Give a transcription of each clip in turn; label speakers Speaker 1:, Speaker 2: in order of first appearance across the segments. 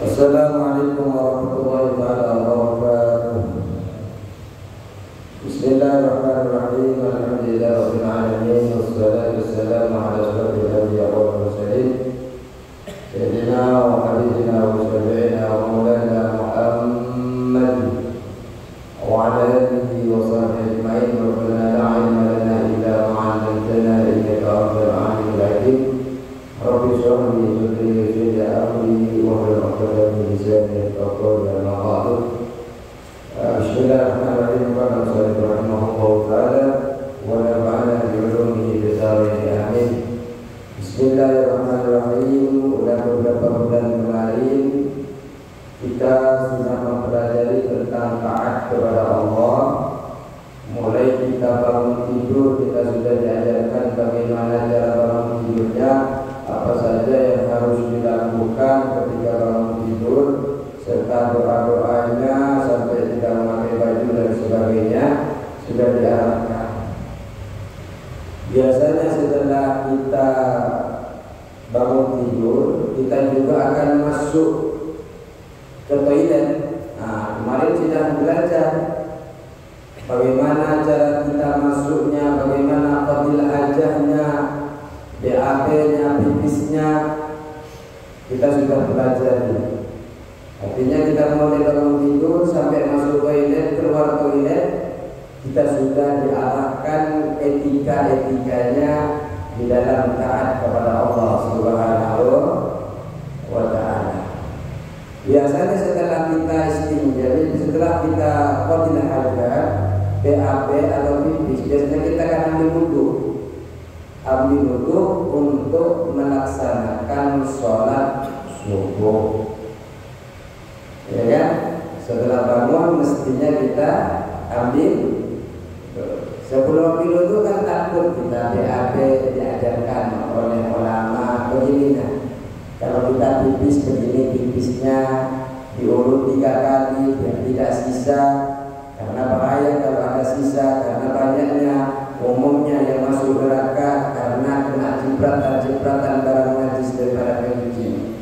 Speaker 1: Assalamualaikum warahmatullahi wabarakatuh. Bismillahirrahmanirrahim. Alhamdulillahirabbil alamin wassalatu wassalamu ala asyrofil anbiya'i wal mursalin sayyidina wa habibina wa syafi'ina wa maulana Muhammad wa ala alihi wa sahbihi ajma'in. Rabbana la ilma lana illa ma 'allamtana innaka antal alimul hakim. Rabbi shrah li sadri wa yassir li amri wahlul 'uqdatam min lisani yafqahu qawli. Amma ba'du. Bismillahirrahmanirrahim. Qala Rasulullah rahimahullahu ta'ala wa nafa'ana bi 'ulumihi fid dharain amin. Bismillahirrahmanirrahim. Udah beberapa bulan kemarin kita sudah mempelajari tentang taat kepada Allah. Mulai kita bangun tidur, kita sudah diajarkan bagaimana cara bangun tidurnya, apa saja yang harus dilakukan ketika bangun tidur, serta doa-doanya sampai tidak memakai baju dan sebagainya sudah diarahkan. Biasanya setelah kita bangun tidur, kita juga akan masuk ke toilet. Nah, kemarin sudah belajar bagaimana cara kita masuknya, bagaimana fadilah hajahnya, BAP-nya, pipisnya, kita sudah pelajari. Artinya kita mulai bangun tidur sampai masuk toilet, keluar toilet, kita sudah diarahkan etika-etikanya di dalam taat kepada Allah Subhanahu wa ta'ala. Biasanya setelah kita istinja, setelah kita fadilah hajat, BAP atau pipis, biasanya kita akan ambil wudu untuk melaksanakan sholat subuh. Ya kan? Setelah bangun mestinya kita ambil. Sebelum ambil wudu kan takut kita BAP diajarkan oleh ulama begini. Kalau kita pipis begini, pipisnya diurut 3 kali biar tidak sisa. Karena bahaya kalau ada sisa, karena banyaknya umumnya yang masuk neraka karena kena cipratan-cipratan barang najis daripada kencing.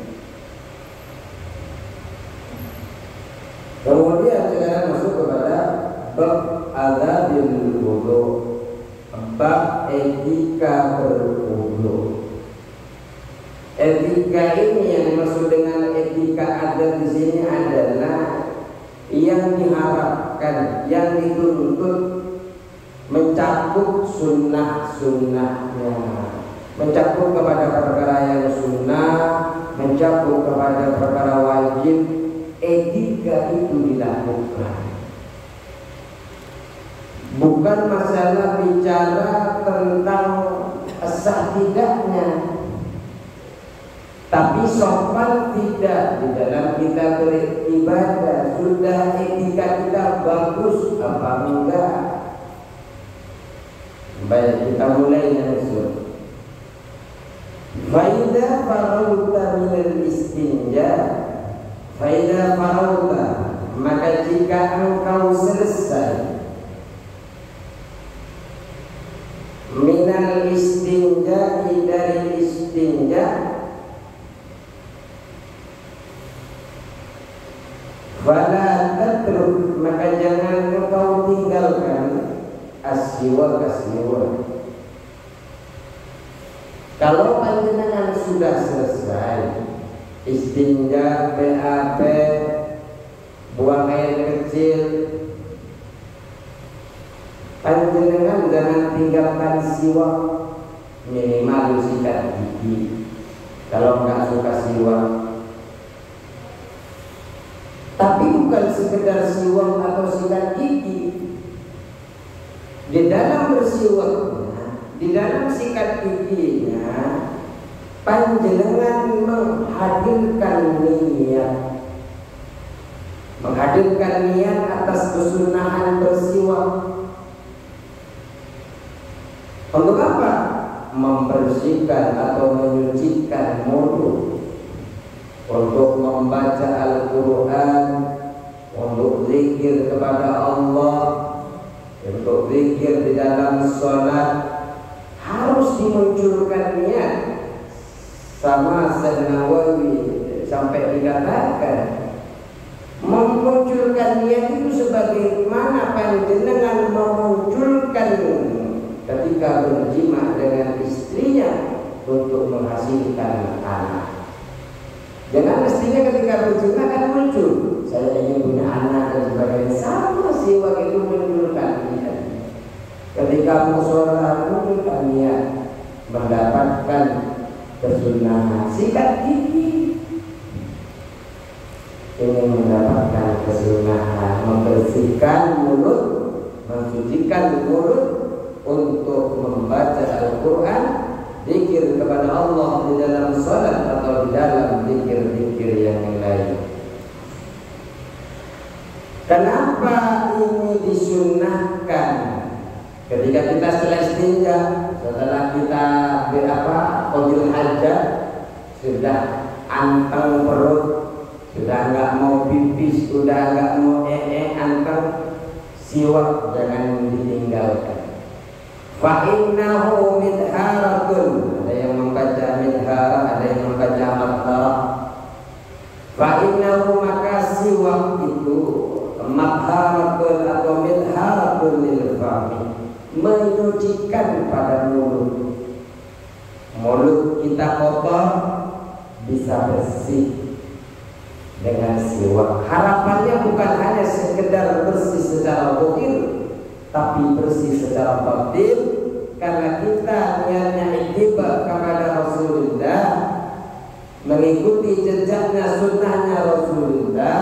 Speaker 1: Kemudian sekarang masuk kepada bab adabil wudu, bab etika berwudu. Etika ini yang dimaksud dengan etika adab di sini adalah yang diharapkan, yang dituntut mencakup sunnah-sunnahnya, mencakup kepada perkara yang sunnah, mencakup kepada perkara wajib. Etika itu dilakukan, bukan masalah bicara tentang sah tidaknya, tapi sopan tidak di dalam kita beribadah. Sudah etika kita bagus apa enggak? Baik, kita mulai langsung. Faida farauta minal istinja, faida farauta, maka jika engkau selesai minal istinja, dari istinja, fala tatruk, maka jangan engkau tinggalkan asyiwa. Kalau panjenengan sudah selesai istinja, BAP, buang air kecil, panjenengan jangan tinggalkan siwak, minimal sikat gigi. Kalau nggak suka siwak, tapi bukan sekedar siwak atau sikat gigi. Di dalam bersiwaknya, di dalam sikat giginya, panjenengan menghadirkan niat atas kesunahan bersiwak. Untuk apa? Membersihkan atau menyucikan mulut, untuk membaca Al-Quran, untuk zikir kepada Allah, untuk zikir di dalam sholat, harus dimunculkan niat. Sama Syekh Nawawi sampai dikatakan memunculkan niat itu sebagaimana panjenengan memunculkan ketika berjima dengan istrinya untuk menghasilkan anak. Jangan mestinya ketika berjima kan muncul saya ingin punya anak dan sebagainya. Sama sih waktu itu munculkan niat. Ketika musola munculkan niat mendapatkan kesunahan sikat gigi, ingin mendapatkan kesunahan membersihkan mulut, mensucikan mulut untuk membaca Al-Quran, zikir kepada Allah di dalam salat atau di dalam zikir-zikir yang lain. Kenapa ini disunnahkan? Ketika kita istinja, setelah kita qadil hajat, sudah anteng perut, sudah enggak mau pipis, sudah enggak mau anteng, siwak jangan ditinggalkan. Fa innahu midharatun, ada yang membaca midharat, ada yang membaca madharat. Fa innahu, maka siwak itu madharatun atau midharatun lil fami, menyucikan pada mulut. Mulut kita kotor bisa bersih dengan siwak. Harapannya bukan hanya sekedar bersih secara zahir, tapi bersih secara batin, karena kita niatnya ittiba kepada Rasulullah, mengikuti jejaknya, sunnahnya Rasulullah,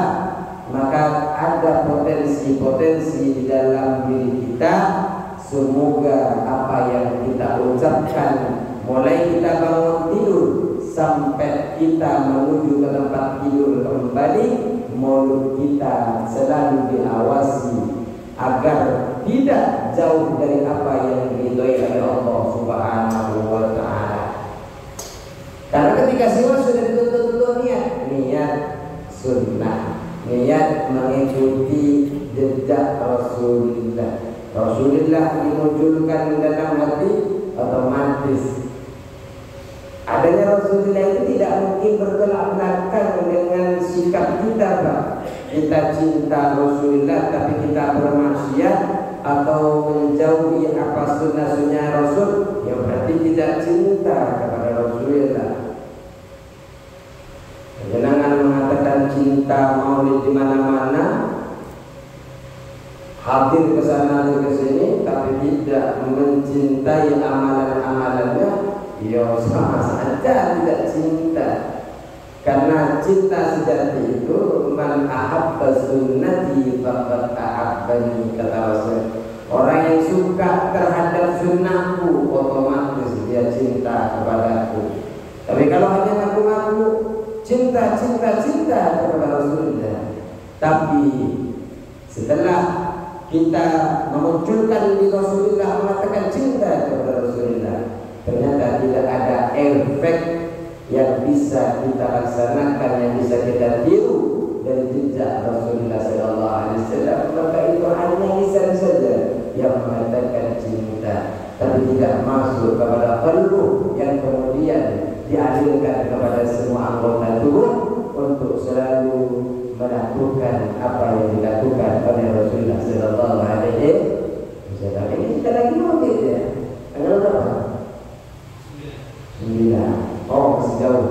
Speaker 1: maka ada potensi-potensi di dalam diri kita. Semoga apa yang kita ucapkan mulai kita bangun tidur sampai kita menuju ke tempat tidur kembali, mulut kita selalu diawasi agar tidak jauh dari apa yang diridhoi oleh Allah Subhanahu wa ta'ala. Karena ketika siwak sudah dituntut niat sunnah, niat mengikuti jejak Rasulullah. Rasulullah dimunculkan dalam hati, otomatis adanya Rasulullah itu tidak mungkin bertolak belakang dengan sikap kita, Pak. Kita cinta Rasulullah tapi kita bermaksiat atau menjauhi apa sunnah-sunnah Rasul, ya berarti tidak cinta kepada Rasulullah. Jangan mengatakan cinta maulid di mana-mana, hadir ke sana ke sini, tapi tidak mencintai amalan-amalannya, ya sama saja tidak cinta. Karena cinta sejati itu man ahabba sunnati faqad ahabbani, kata Rasul. Orang yang suka terhadap sunnahku otomatis dia cinta kepadaku. Tapi kalau hanya ngaku-ngaku cinta kepada Rasulullah, tapi setelah kita memunculkan di Rasulullah, mengatakan cinta kepada Rasulullah, ternyata tidak ada efek yang bisa kita laksanakan, yang bisa kita tiru dari jejak Rasulullah Sallallahu Alaihi Wasallam. Maka itu hanya lisan saja yang mengatakan cinta, tapi tidak masuk kepada qalbu yang kemudian dialirkan kepada semua anggota tubuh untuk selalu melakukan apa yang dilakukan oleh Rasulullah Sallallahu Alaihi Wasallam. Ini kita lagi maulid ya, tanggal berapa? 9. Oh, masih jauh,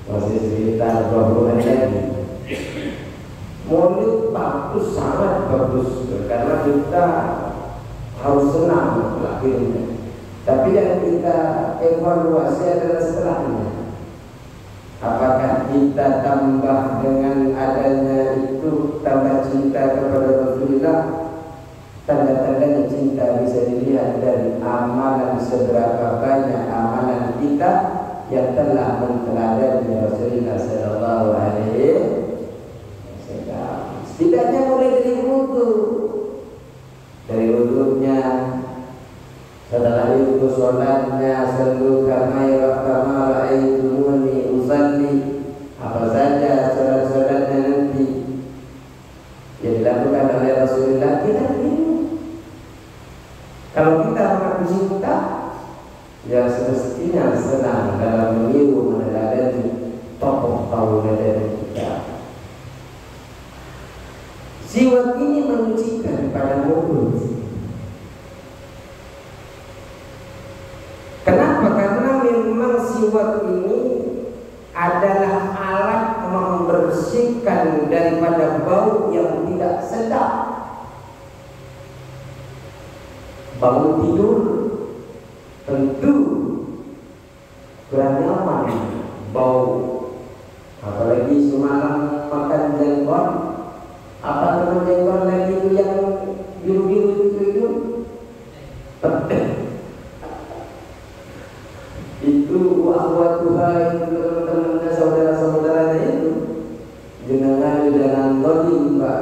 Speaker 1: masih sekitar 20 hari lagi. Maulid bagus, sangat bagus, karena kita harus senang lahirnya. Tapi yang kita evaluasi adalah setelahnya. Apakah kita tambah dengan adanya itu, tambah cinta kepada Rasulullah? Tanda-tandanya cinta bisa dilihat dari amalan, seberapa banyak amalan kita yang telah meneladani Rasulullah Sallallahu Alaihi Wasallam. Setidaknya mulai dari wudu, dari wudunya, setelah itu sholatnya, sallu kama ra'aitumuni usalli, apa saja sholat-sholatnya nanti yang dilakukan oleh Rasulullah, kita ini. Kalau kita mengaku cinta, ya semestinya senang dalam meniru meneladani tokoh tauladan Siwak ini menyucikan pada mulut. Kenapa? Karena memang siwak ini adalah alat membersihkan daripada bau yang tidak sedap. Bangun tidur tentu kurang nyaman bau, apalagi semalam makan jengkol. Apa nama jengkol lagi itu yang biru-biru itu? Petai. Itu wah Tuhan, itu teman-teman saudara-saudaranya itu jangan todim Pak,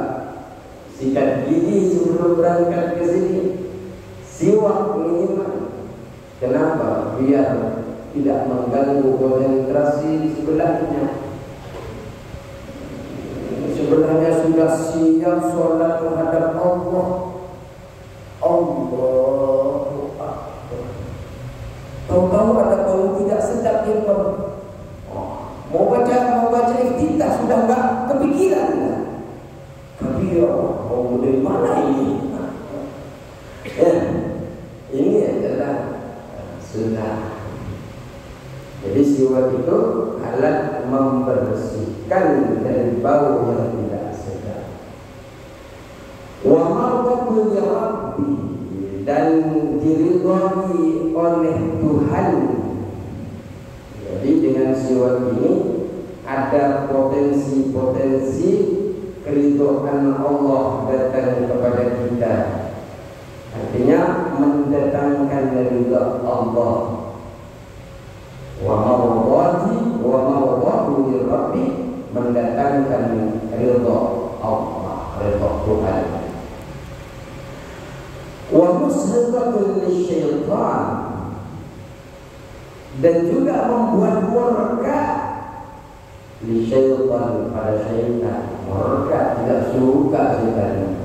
Speaker 1: sikat gigi sebelum berangkat ke sini, siwak minimal. Kenapa? Biar tidak mengganggu konsentrasi di sebelahnya. Sebenarnya sudah siap sholat menghadap Allah. Allahu Akbar. Tahu-tahu ada bau tidak sedap di depan. Mau baca iftitah sudah enggak kepikiran ya. Tapi ya mau dari mana ini? Ini adalah sunnah. Jadi siwak itu alat membersihkan dari bau yang tidak sedap. Wa mardatul Rabbi, dan diridhoi oleh Tuhan. Jadi dengan siwak ini ada potensi keridhaan Allah datang kepada kita. Artinya mendatangkan ridha Allah. Wa mardati Rabbi, mendatangkan ridha Allah, ridha Tuhan. Wa musriqatul lisyaitan, dan juga membuat murka lisyaitan, pada syaitan. Murka, tidak suka syaitan.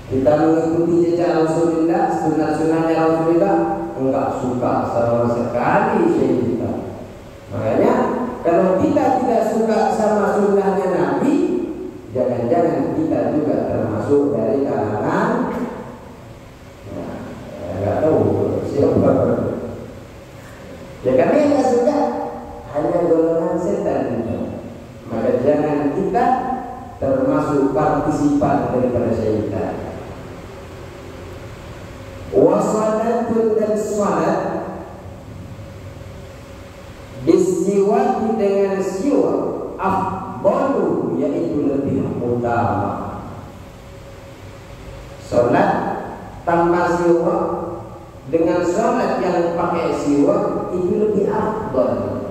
Speaker 1: Kita mengikuti jejak Rasulullah, sunnah-sunnahnya Rasulullah, enggak suka sama sekali syaitan. Makanya kalau kita tidak suka sama sunnahnya Nabi, jangan-jangan kita juga termasuk dari kalangan enggak tahu siapa. Ya karena yang enggak suka hanya golongan setan. Maka jangan kita termasuk partisipan daripada syaitan. Wasalatun, dan salat disiwaki dengan siwak afdalu, yaitu lebih utama. Salat tanpa siwak dengan salat yang pakai siwak itu lebih afdal.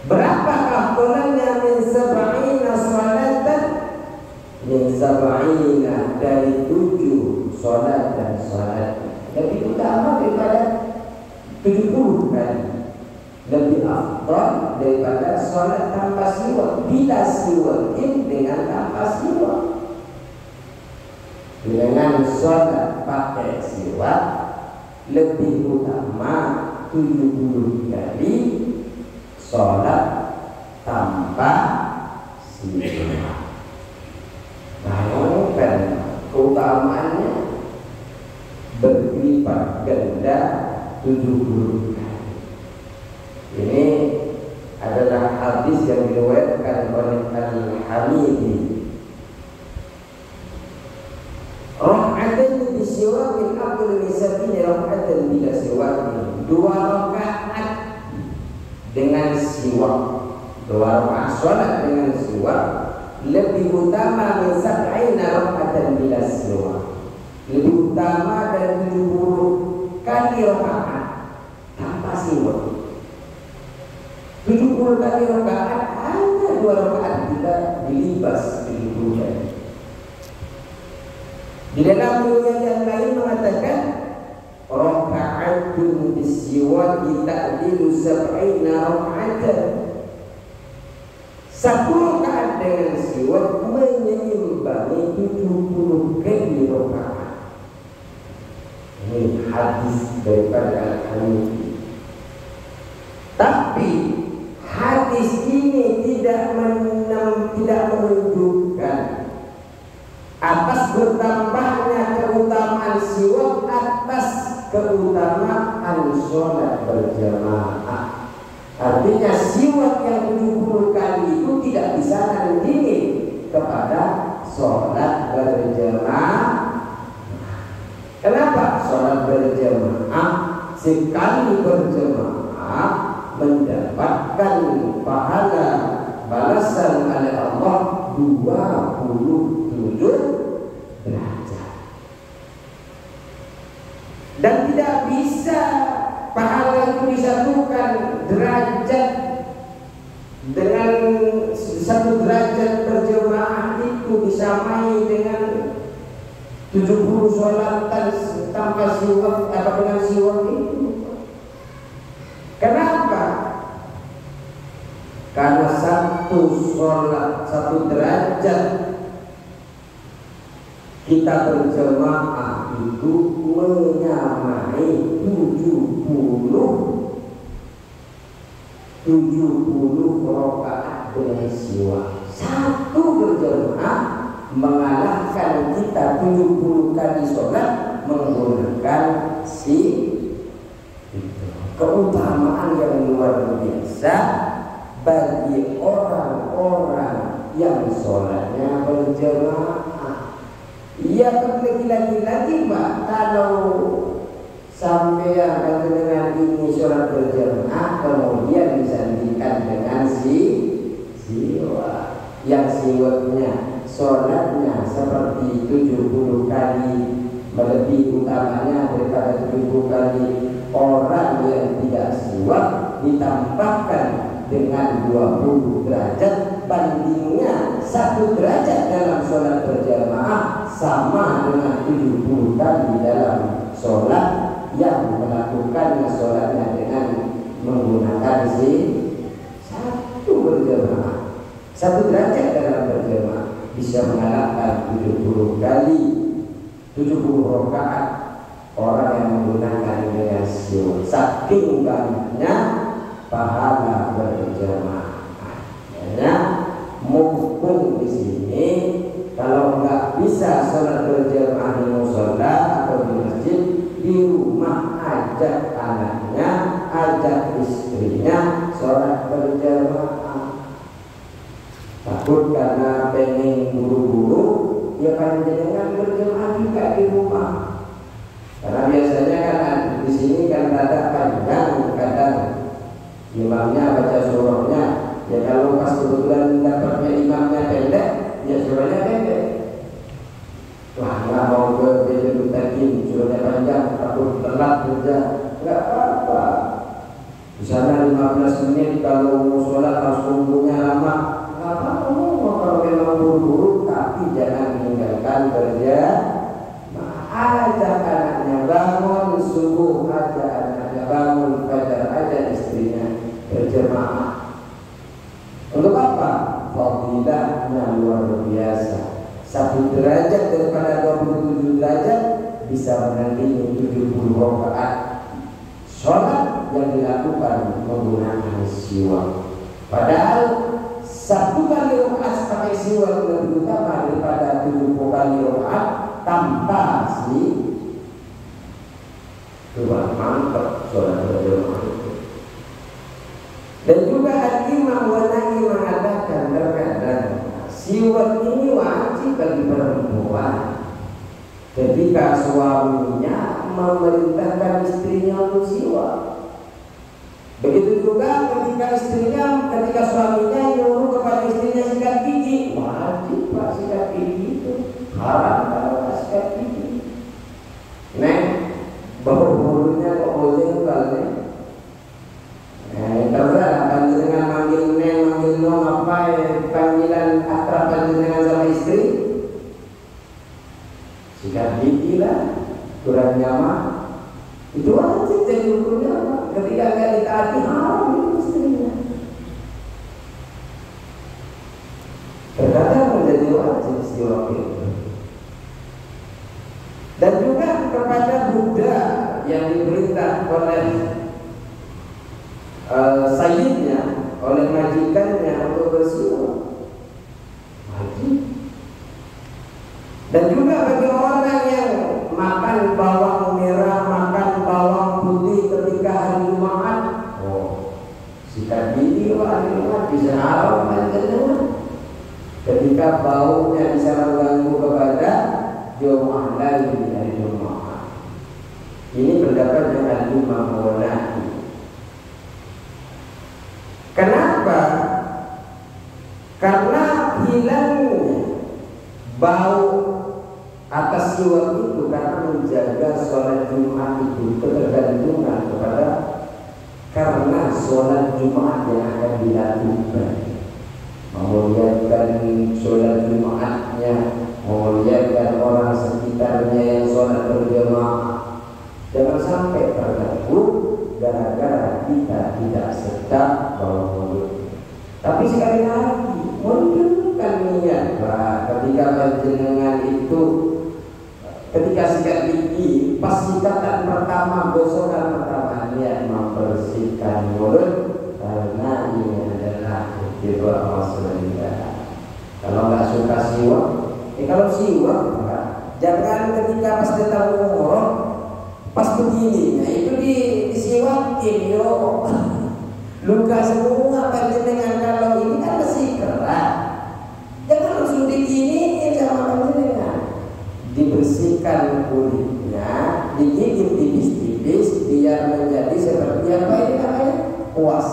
Speaker 1: Berapa afdalannya? Min sab'ina salatan, min sab'ina, dari 7 salat dan salat. Lebih utama daripada 70 kali. Lebih afdal daripada salat tanpa siwak, bila siwakin dengan tanpa siwak. Dengan salat pakai siwak lebih utama 70 kali salat tanpa siwak. Bayangkan keutamaannya berlipat ganda 70 kali. Ini adalah hadis yang diriwayatkan oleh Al-Hamidi. Rak'atan bisiwakin afdal min sab'ina rak'atan bila siwakin. 2 rakaat dengan siwak, 2 rakaat salat dengan siwak lebih utama min sab'ina rak'atan bila siwak, lebih utama dari 70 kali rakaat tanpa siwak. 70 kali rakaat hanya 2 rakaat bila dilibas 70 kali. Di dalam riwayat yang lain mengatakan raka'atun bisiwaki ta'dilu sab'ina raka'atan. 10 rakaat dengan siwak menyeimbangi 70 kali rakaat. Ini hadis daripada Al-Hamidi. Tapi hadis ini tidak menunjukkan bertambahnya keutamaan siwak atas keutamaan sholat berjamaah. Artinya siwak yang 70 kali itu tidak bisa nandingi kepada sholat berjamaah. Kenapa? Sholat berjamaah sekali berjamaah mendapatkan pahala balasan oleh Allah 27 derajat. Dan tidak bisa pahala itu disatukan derajat dengan 1 derajat berjamaah itu disamai dengan 70 sholat tanpa siwak atau dengan siwak itu. Kenapa? Karena 1 sholat 1 derajat kita berjamaah itu menyamai 70 rakaat dengan siwak. 1 berjamaah mengalahkan kita 70 kali sholat menggunakan keutamaan yang luar biasa bagi orang-orang yang sholatnya berjamaah. Ya, lagi-lagi Mbak, kalau sampai yang dengan ini sholat berjamaah kemudian disandingkan dengan siwak yang siwaknya sholatnya seperti 70 kali melebihi utamanya daripada 70 kali orang yang tidak siwak ditambahkan dengan 20 derajat, bandingnya 1 derajat dalam sholat berjamaah sama dengan 70 kali dalam sholat yang melakukannya sholatnya dengan menggunakan 1 berjamaah. 1 derajat dalam berjamaah bisa mengalahkan 70 kali 70 rakaat orang yang menggunakan dengan siwak. Saking banyaknya pahala berjamaah. Ya, mumpung di sini kalau nggak bisa sholat berjamaah di musola atau di masjid, di rumah ajak anaknya, ajak istrinya sholat berjamaah. Takut karena pengen buru-buru, ya kan jangan berjamaah juga di rumah. Karena biasanya kan di sini kan rada panjang, kadang imamnya baca surahnya. Ya kalau pas kebetulan dapatnya imamnya pendek, ya surahnya pendek. Wah, nggak mau ke tadi surahnya panjang, takut telat kerja, nggak apa-apa. Di sana 15 menit kalau mau sholat harus tunggunya lama. Apa kalau memang buru-buru, tapi jangan meninggalkan kerja. Ajak anaknya bangun subuh, ajak anaknya bangun fajar, ajak istrinya berjamaah. Untuk apa? Fadilahnya luar biasa. 1 derajat daripada 27 derajat bisa menandingi 70 rakaat sholat yang dilakukan menggunakan siwak. Padahal 1 kali rakaat pakai siwak lebih utama daripada 70 kali rakaat tanpa siwak. Mantap sholat berjamaah. Dan juga Al-Imam Ghazali mengatakan terkadang siwak ini wajib bagi perempuan ketika suaminya memerintahkan istrinya untuk siwak. Begitu juga ketika suaminya nyuruh kepada istrinya sikat gigi, wajib Pak sikat gigi itu, haram kalau sikat gigi. Bau-baunya kok boleh kalau terserah panjenengan manggil neng, manggil nom apa panggilan akrab panjenengan sama istri, sikat gigi lah, kurang nyaman. Itu wajib jadi hukumnya. Ketika nggak ditaati haram itu istrinya. Terkadang menjadi wajib siwak itu. Dan juga kepada budak yang diperintah oleh sayyidnya, oleh majikannya untuk bersiwak wajib. Dan juga bagi bisa haram panjenengan. Ketika baunya bisa mengganggu kepada jemaah lain dari jemaah. Ini pendapat dengan Imam Nawawi. Kenapa? Karena hilangnya bau atas siwak itu karena menjaga sholat Jumat itu ketergantungan kepada, karena sholat Jumat yang akan dilakukan, memuliakan sholat Jumatnya, memuliakan orang sekitarnya yang sholat berjamaah. Jangan sampai terganggu gara-gara kita tidak sedap bau mulut. Tapi sekali lagi munculkan niat, Pak, ketika panjenengan itu ketika sikat gigi, pas sikatan pertama, gosokan pertama, niat membersihkan mulut karena ini adalah doa Rasulullah. Kalau nggak suka siwak, kalau siwak, Pak, jangan ketika pas datang umroh, pas begini, nah itu disiwakin yo. Luka semua panjenengan, kalau ini kan masih keras. Jangan langsung diginiin sama panjenengan. Dibersihkan kulitnya, digigit tipis-tipis biar menjadi seperti apa ini namanya? Kuas.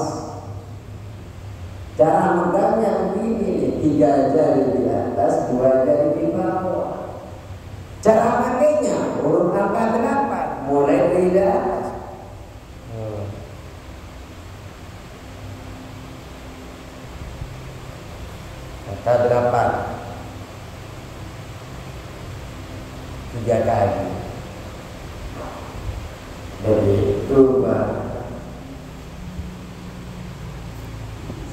Speaker 1: Cara megangnya begini, 3 jari di atas, 2 jari di bawah. Cara pakainya urut angka 8, mulai dari atas. Angka 8, 3 kali. Dari itu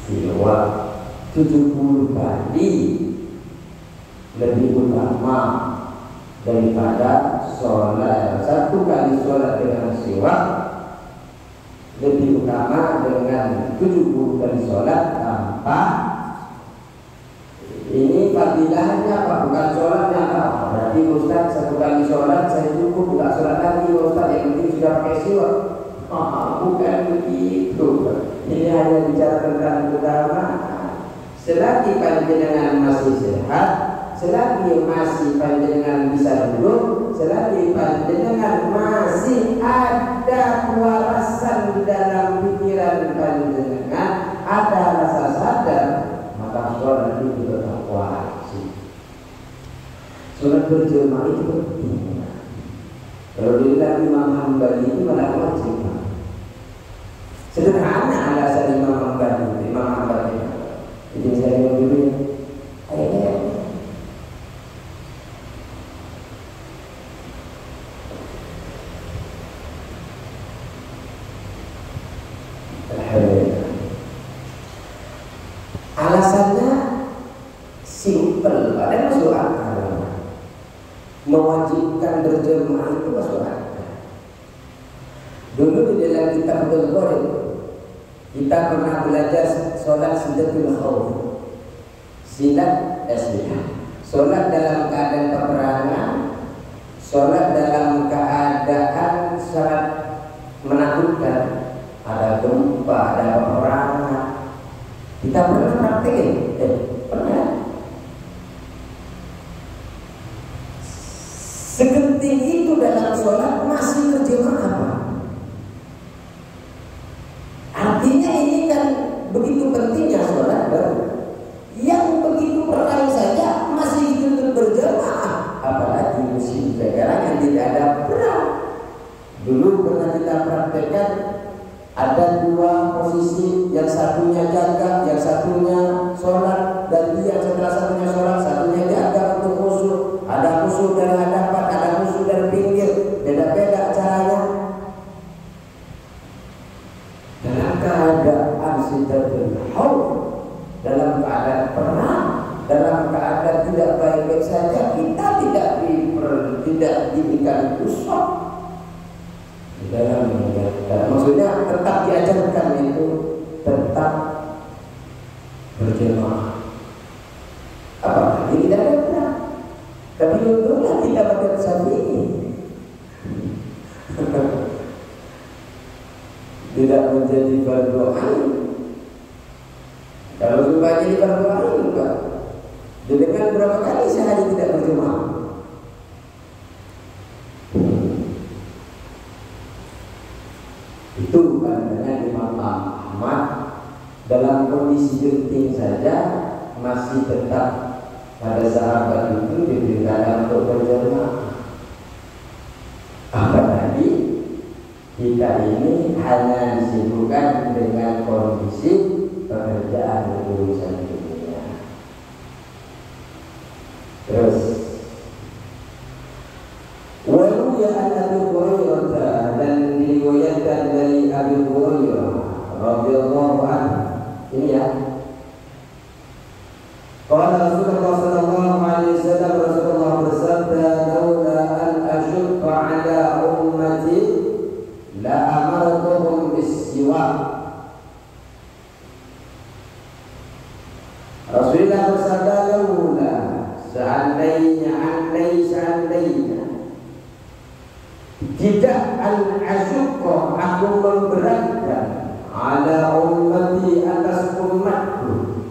Speaker 1: siwak 70 kali lebih utama daripada sholat. 1 kali sholat dengan siwak lebih utama dengan 70 kali sholat tanpa. Ini fadilahnya apa? Bukan sholatnya apa? Berarti Ustaz 1 kali sholat saya cukup, bukan sholat lagi Ustaz, yang penting sudah pakai siwak. Bukan begitu. Ini hanya bicara tentang keutamaan. Selagi panjenengan masih sehat, selagi masih panjenengan bisa duduk, selagi panjenengan masih ada kewarasan dalam pikiran panjenengan, ada rasa sadar, maka sholat itu tetap wajib. Sholat berjamaah itu penting. Kalau dilihat Imam Hambali itu malah wajib. Sederhana alasan Imam Hambali. Jadi saya dulu alasannya simple, ada masuk akal. Mewajibkan berjamaah itu masuk akal. Dulu di dalam kitab Al-Qur'an kita pernah belajar sholat sidatul khawf. Sholat dalam keadaan peperangan, sholat dalam keadaan sangat menakutkan, ada gempa, ada peperangan. Kita pernah praktekin? Pernah. Segenting itu dalam sholat masih berjamaah apa? Artinya ini kan begitu pentingnya sholat yang begitu perang saja masih dituntut berjamaah, apalagi musim sekarang yang tidak ada perang. Dulu pernah kita praktekkan ada 2 posisi, yang satunya jaga, yang satunya sholat, dan dia setelah satunya sholat, satunya jaga untuk musuh. Ada musuh dari hadapan, ada musuh dari pinggir, beda-beda caranya. Dalam keadaan sidatul khawf, dalam keadaan perang, dalam keadaan tidak baik-baik saja, kita tidak diberikan usah di dalam menjaga. Maksudnya tetap diajarkan itu tetap berjamaah. Apa? Ini tidak ada perang. Tapi untunglah kita pada saat ini tidak menjadi fardu ain. Kalau Jumat ini fardu ain juga. Dengan berapa kali sehari tidak berjemaah? Itu pandangan Imam Ahmad. Dalam kondisi genting saja masih tetap pada sahabat itu diperintahkan untuk berjemaah. Apalagi kita ini hanya disibukkan dengan kondisi pekerjaan urusan dunia. Terus walau ya Abi Hurairah, dan diriwayatkan dari Abi Hurairah radhiyallahu anhu, ini ya, qala Rasulullah sallallahu alaihi wasallam, Rasulullah bersabda, laula an asyqa ala ummati la amartuhum bis-siwak. Rasulullah bersabda, laula, seandainya tidak al-asyqa, aku memberatkan ala ummati, atas umatku,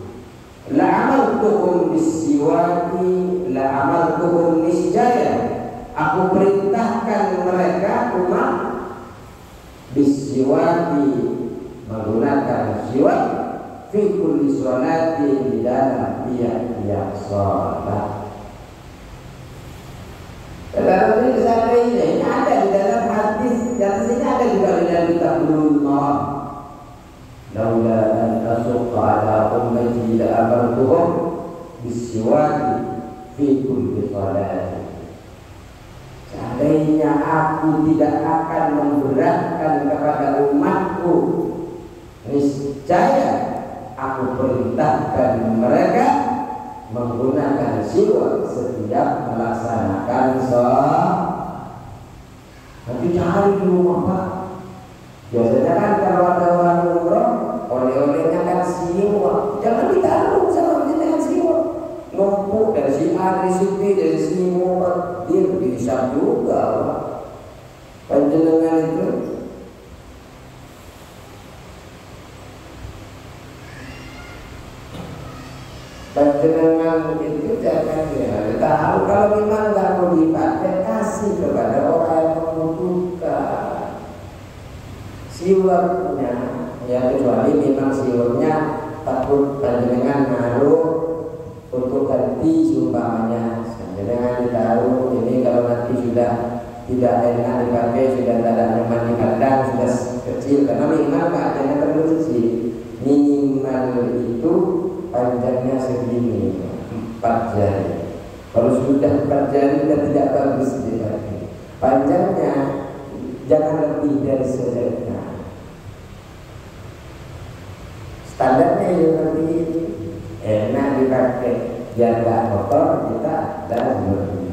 Speaker 1: la amartuhum bis-siwaki, la amartuhum nisjaya, aku perintahkan mereka umat bis-siwaki, menggunakan siwak, fi kulli sholati, di dalam tiap-tiap sholat. Dalam ini seandainya ini ada di dalam hadis, dan sini ada juga di dalam kitab Bulughul Maram. Laula an asqa ala ummati la amartuhum bis-siwaki fi kulli sholati. Seandainya aku tidak akan memberatkan kepada umatku, niscaya aku perintahkan mereka menggunakan siwak setiap melaksanakan sholat. Nanti cari di rumah Pak. Biasanya kan kalau ada orang umroh, oleh-olehnya kan siwak. Jangan ditaruh sama dengan siwak. Numpuk dari si A, dari si B, dari si Muhammad, dia bisa juga Pak. Panjenengan itu jangan ya, tahu kalau memang nggak mau dipakai, kasih kepada orang yang membutuhkan. Siwaknya ya, kecuali memang siwaknya takut panjenengan naruh untuk ganti sumpahnya. Panjenengan ditaruh ini kalau nanti sudah tidak enak dipakai, sudah tidak nyaman dipandang, sudah kecil, karena minimal keadaannya perlu sih. Minimal itu panjangnya segini, 4 jari. Kalau sudah 4 jari sudah tidak bagus dipakai. Panjangnya jangan lebih dari sejajar. Standarnya yang seperti ini, enak dipakai, biar nggak kotor kita dan bersih.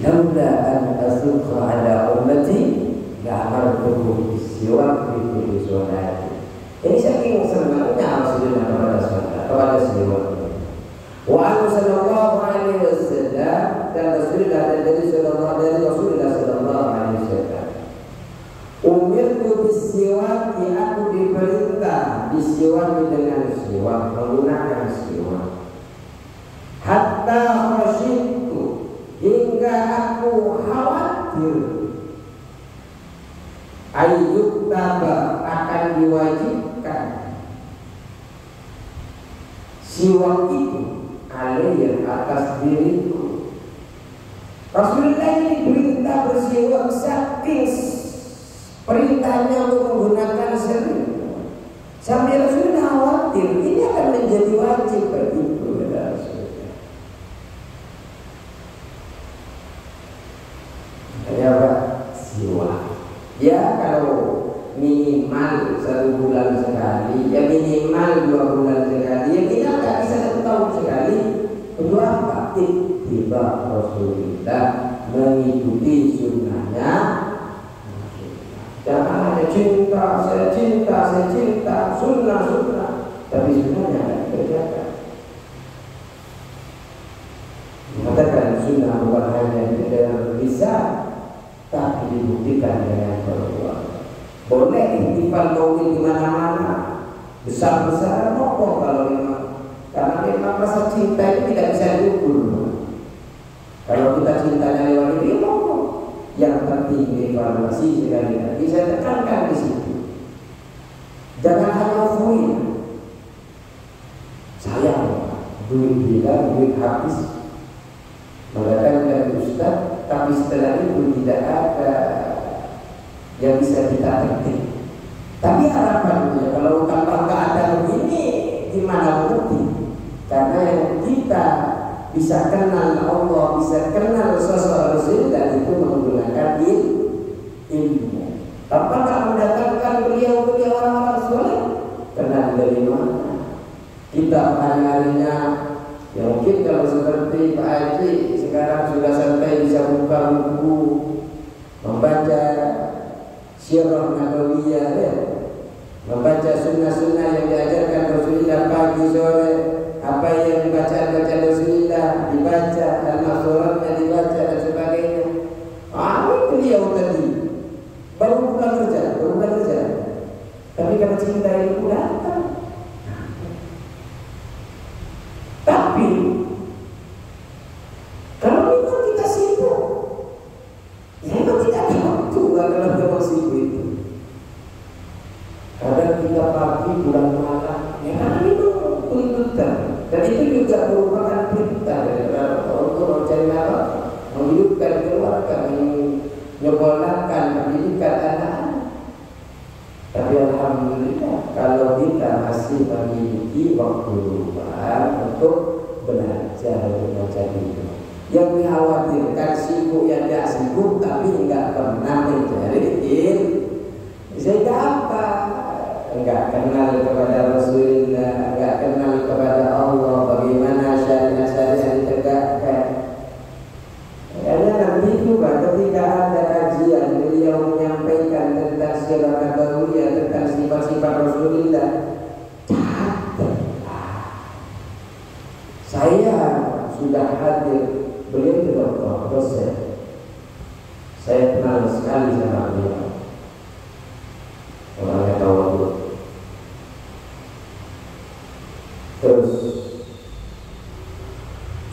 Speaker 1: Laula an asukha ala ummati la amartuhum bis-siwak fi kulli sholati. Ini saking senangnya Rasulullah kepada siwak. Wa anhu sallallahu alaihi wasallam, dan Rasulullah dari Rasulullah sallallahu alaihi wasallam, umirtu bis-siwaki, aku diperintah disiwaki dengan siwak, menggunakan siwak. Hatta khasyittu, hingga aku khawatir, ayyub taba, akan diwajibkan siwak itu alaiya, atas diriku. Rasulullah ini perintah bersiwak, saking perintahnya untuk menggunakan sering, sampai Rasulullah khawatir ini akan menjadi wajib bagiku. Siwak ya, kalau minimal 1 bulan sekali, ya minimal 2 bulan sekali, ya kita nggak bisa 1 tahun sekali. Untuk apa? Ittiba Rasulullah, mengikuti sunnahnya. Jangan hanya cinta, saya cinta, sunnah, tapi sunnahnya tidak dikerjakan. Mengatakan sunnah bukan hanya dengan lisan, tapi dibuktikan dengan perbuatan. Boleh ihtifal maulid di mana-mana, besar-besaran apa kalau memang, karena memang rasa cinta itu tidak bisa diukur. Kalau kita cintanya lewat ini, yang penting evaluasi sekali lagi saya tekankan di situ. Jangan hanya full. Sayang, duit bilang, duit habis. Mengatakan Ustaz, tapi setelah itu tidak ada yang bisa kita ketik. Tapi harapannya kalau tanpa keadaan begini, gimana mungkin? Karena yang kita bisa kenal Allah, bisa kenal sosok Rasulullah itu menggunakan ilmu. Apakah mendatangkan beliau-beliau orang-orang soleh? Kenal dari mana? Kita hanya ya mungkin kalau seperti Pak Haji sekarang sudah sampai bisa buka buku, membaca Sirah Nabawiyah, ya, membaca sunnah-sunnah yang diajarkan Rasulullah pagi sore. Apa yang dibaca Rasulullah dibaca, al-masuratnya dibaca dan sebagainya. Beliau tadi baru bukan kerja. Tapi karena cinta itu datang. Tapi kalau memang kita sibuk, ya memang tidak ada waktu kalau kita sibuk itu. Kadang kita pagi pulang malam, ya karena itu tuntutan. Dan itu juga merupakan perintah dari Allah untuk mencari apa? Menghidupkan keluarga, menyekolahkan pendidikan anak-anak. Tapi alhamdulillah kalau kita masih memiliki waktu luang untuk belajar membaca itu. Yang dikhawatirkan sibuk yang tidak sibuk tapi enggak pernah mencari ilmu. Sehingga apa? Enggak kenal kepada Rasulullah, enggak kenal kepada Allah, bagaimana syariat-syariat ditegakkan. Karena nanti juga ketika ada kajian beliau menyampaikan tentang sirah nabawiyah, tentang sifat-sifat Rasulullah, saya sudah hadir, beliau itu dosen. Saya kenal sekali sama beliau. Orangnya tahu aku. Terus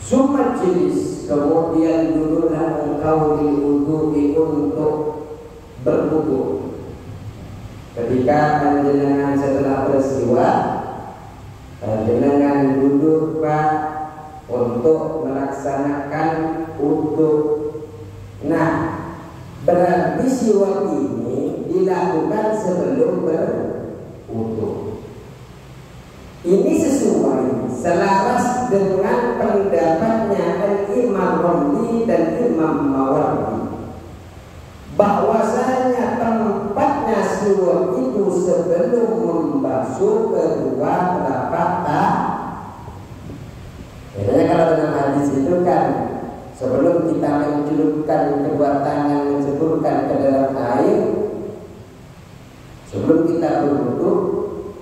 Speaker 1: summa jenis, kemudian duduklah engkau diuduhi untuk berwudu. Ketika panjenengan setelah bersiwa, panjenengan duduk Pak untuk melaksanakan wudu. Nah, berarti siwak ini dilakukan sebelum berwudu. Ini sesuai selaras dengan pendapatnya Imam Romli dan Imam Mawardi, bahwasanya tempatnya siwak itu sebelum membasuh kedua telapak tangan. Biasanya kalau dalam hadis itu kan sebelum kita mencelupkan kedua tangan, menceburkan ke dalam air, sebelum kita berwudu,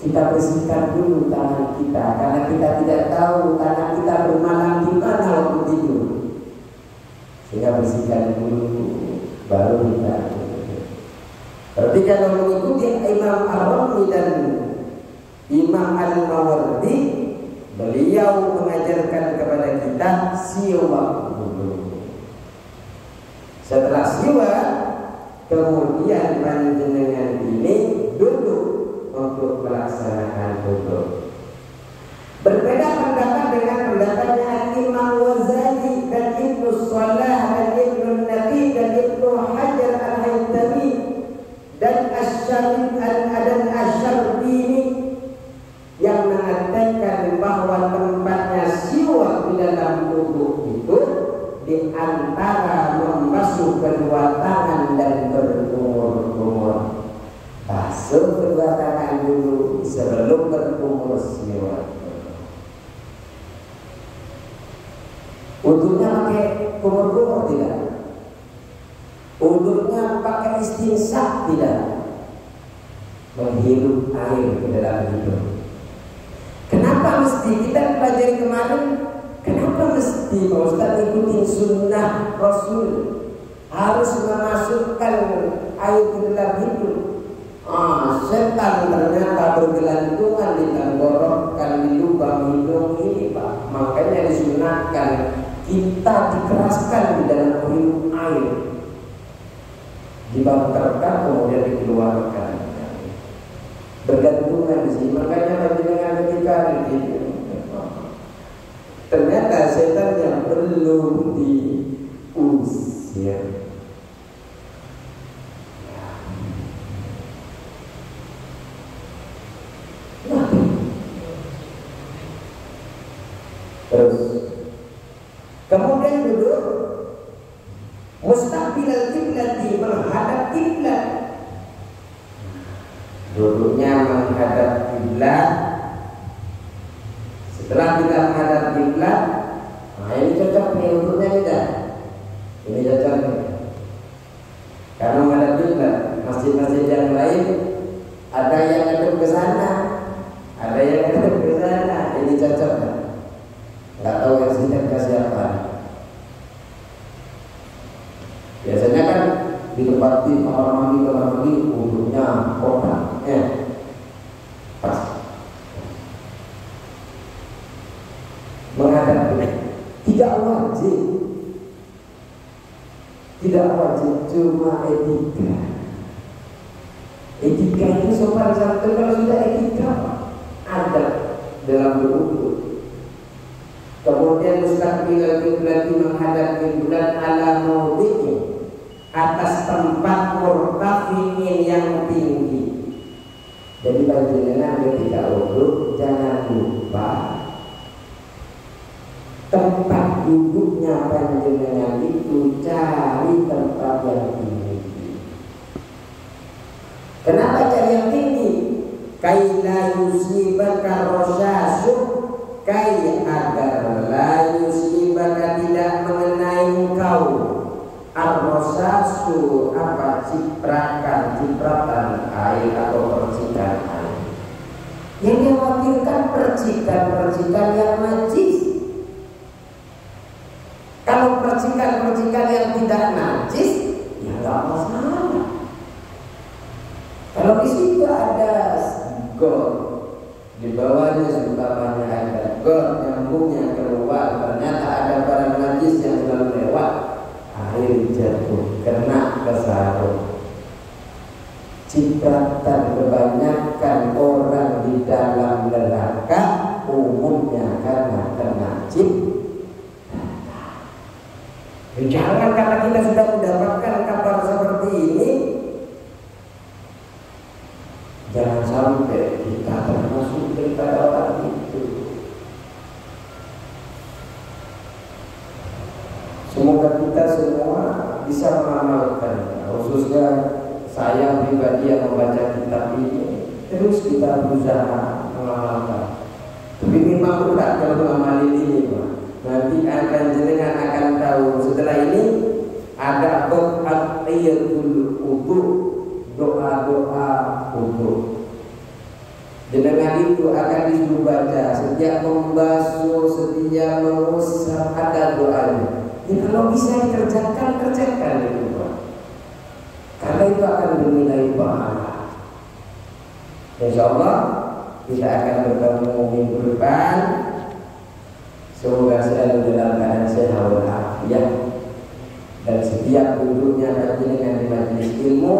Speaker 1: kita bersihkan dulu tangan kita, karena kita tidak tahu tangan kita bermalam di mana waktu tidur. Sehingga bersihkan dulu, baru kita. Berarti kalau mengikuti Imam Ar-Razi dan Imam Al-Mawardi, beliau mengajarkan kepada kita siwak dulu. Setelah siwak, kemudian panjenengan ini duduk untuk melaksanakan wudu. Berbeda pendapat dengan pendapatnya Imam Ghazali dan Ibnu Shalah dan Ibnu Nabi dan Ibnu Hajar Al-Haytami dan Asy-Syarbini yang mengatakan bahwa tempatnya siwak di dalam wudu itu di antara membasuh kedua tangan dan berkumur-kumur. Basuh kedua tangan dulu sebelum berkumur siwak. Wudunya pakai kumur-kumur tidak? Wudunya pakai istinsyak tidak? Menghirup air ke dalam hidung. Kenapa mesti kita pelajari kemarin? Kenapa mesti Pak Ustaz ikutin sunnah Rasul harus memasukkan air ke dalam hidung? Setan ternyata bergelantungan di tenggorokan, di lubang hidung ini Pak. Makanya disunahkan kita dikeraskan di dalam hirup air, dibangkerkan kemudian dikeluarkan, bergantungan di sini. Makanya dengan ketika gitu, ternyata setan yang belum diusir. Terus kemudian duduk mustaqbilal kiblat, menghadap kiblat. Duduknya menghadap kiblat. Setelah kita menghadap kiblat, nah ini cocok nih untuknya tidak? Ini cocok nih. Karena menghadap kiblat, masjid-masjid yang lain ada yang ngadep ke sana, ada yang ngadep ke sana. Ini cocok kan? Nggak tahu yang sini ke siapa. Biasanya kan di tempat di kamar mandi wudhunya kotak, pas menghadap tidak wajib, cuma etika. Etika itu sopan santun. Kalau sudah etika ada dalam berwudhu. Kemudian mustaqbilal kiblat, menghadap kiblat ala maudhi'i, atas tempat murtafi'in yang tinggi. Jadi panjenengan ketika wudu jangan lupa tempat duduknya panjenengan itu, cari tempat yang tinggi. Kenapa cari yang tinggi? Kaila yusibaka rosyasu, agar la yusibaka, tidak mengenai engkau ar-rosasu, cipratan air atau percikan air. Yang dikhawatirkan percikan yang najis. Kalau percikan yang tidak najis, ya nggak masalah. Kalau di situ ada got, di bawahnya seumpamanya ada got, nyambungnya keluar, ternyata ada barang najis yang selalu lewat, air jatuh, kena ke sarung. Cipratan kebanyakan orang di dalam neraka umumnya karena kena cipratan. Jangan karena kita sudah mendapatkan kabar seperti ini, jangan sampai kita termasuk daripada orang itu. Semoga kita semua bisa mengamalkan, khususnya saya pribadi yang membaca kitab ini, terus kita berusaha mengamalkan. Tapi memang berat kalau mengamalkan ini, Pak. Nanti akan jenengan akan tahu. Setelah ini ada doa-doa wudu, doa-doa wudu. Jenengan itu akan disuruh baca setiap membasuh, setiap mengusap, ada doanya. Ya, kalau bisa dikerjakan, kerjakan itu, Pak. Karena itu akan bernilai pahala. Insya Allah kita akan bertemu minggu depan. Semoga selalu dalam keadaan sehat walafiat, dan setiap duduknya panjenengan di majelis ilmu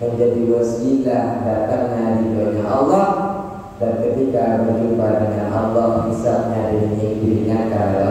Speaker 1: menjadi wasilah datangnya ridhonya Allah, dan ketika berjumpa dengan Allah hisabnya diringankan oleh